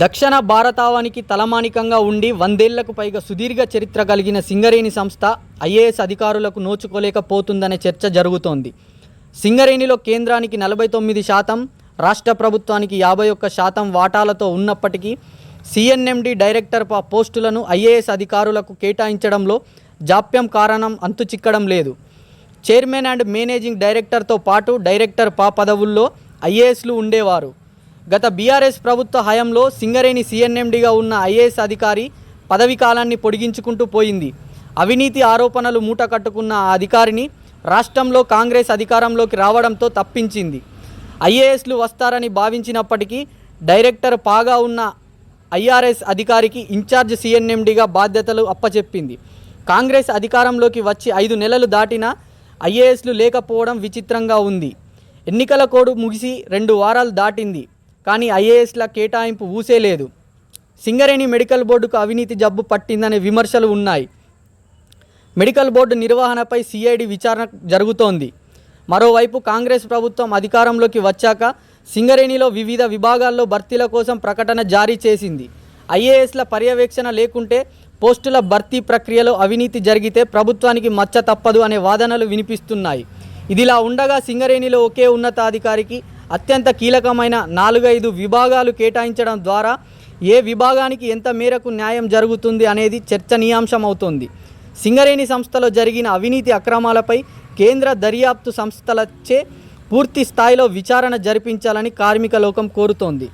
దక్షిణ భారతావనికి తలమానికంగా ఉండి 100 ఏళ్లకు పైగా సుదీర్ఘ చరిత్ర కలిగిన సింగరేణి సంస్థ ఐఏఎస్ అధికారులకు నోచుకోలేకపోతుందనే చర్చ జరుగుతోంది. సింగరేణిలో కేంద్రానికి 49%, రాష్ట్ర ప్రభుత్వానికి 51% వాటాలతో ఉన్నప్పటికీ సిఎన్ఎండి డైరెక్టర్ పోస్టులను ఐఏఎస్ అధికారులకు కేటాయించడంలో జాప్యం కారణం అంతుచిక్కడం లేదు. చైర్మన్ అండ్ మేనేజింగ్ డైరెక్టర్తో పాటు డైరెక్టర్ పదవుల్లో ఐఏఎస్లు ఉండేవారు. గత బీఆర్ఎస్ ప్రభుత్వ హయాంలో సింగరేణి సిఎన్ఎండిగా ఉన్న ఐఏఎస్ అధికారి పదవి కాలాన్ని పొడిగించుకుంటూ పోయింది. అవినీతి ఆరోపణలు మూట కట్టుకున్న ఆ అధికారిని రాష్ట్రంలో కాంగ్రెస్ అధికారంలోకి రావడంతో తప్పించింది. ఐఏఎస్లు వస్తారని భావించినప్పటికీ డైరెక్టర్ పాగా ఉన్న ఐఆర్ఎస్ అధికారికి ఇన్ఛార్జ్ సిఎన్ఎండిగా బాధ్యతలు అప్పచెప్పింది. కాంగ్రెస్ అధికారంలోకి వచ్చి 5 నెలలు దాటినా ఐఏఎస్లు లేకపోవడం విచిత్రంగా ఉంది. ఎన్నికల కోడ్ ముగిసి 2 వారాలు దాటింది, కానీ ఐఏఎస్ల కేటాయింపు ఊసే లేదు. సింగరేణి మెడికల్ బోర్డుకు అవినీతి జబ్బు పట్టిందనే విమర్శలు ఉన్నాయి. మెడికల్ బోర్డు నిర్వహణపై సిఐడి విచారణ జరుగుతోంది. మరోవైపు కాంగ్రెస్ ప్రభుత్వం అధికారంలోకి వచ్చాక సింగరేణిలో వివిధ విభాగాల్లో భర్తీల కోసం ప్రకటన జారీ చేసింది. ఐఏఎస్ల పర్యవేక్షణ లేకుంటే పోస్టుల భర్తీ ప్రక్రియలో అవినీతి జరిగితే ప్రభుత్వానికి మచ్చ తప్పదు అనే వాదనలు వినిపిస్తున్నాయి. ఇదిలా ఉండగా సింగరేణిలో ఒకే ఉన్నతాధికారికి అత్యంత కీలకమైన 4-5 విభాగాలు కేటాయించడం ద్వారా ఏ విభాగానికి ఎంత మేరకు న్యాయం జరుగుతుంది అనేది చర్చనీయాంశమవుతోంది. సింగరేణి సంస్థలో జరిగిన అవినీతి అక్రమాలపై కేంద్ర దర్యాప్తు సంస్థలచే పూర్తి స్థాయిలో విచారణ జరిపించాలని కార్మిక లోకం కోరుతోంది.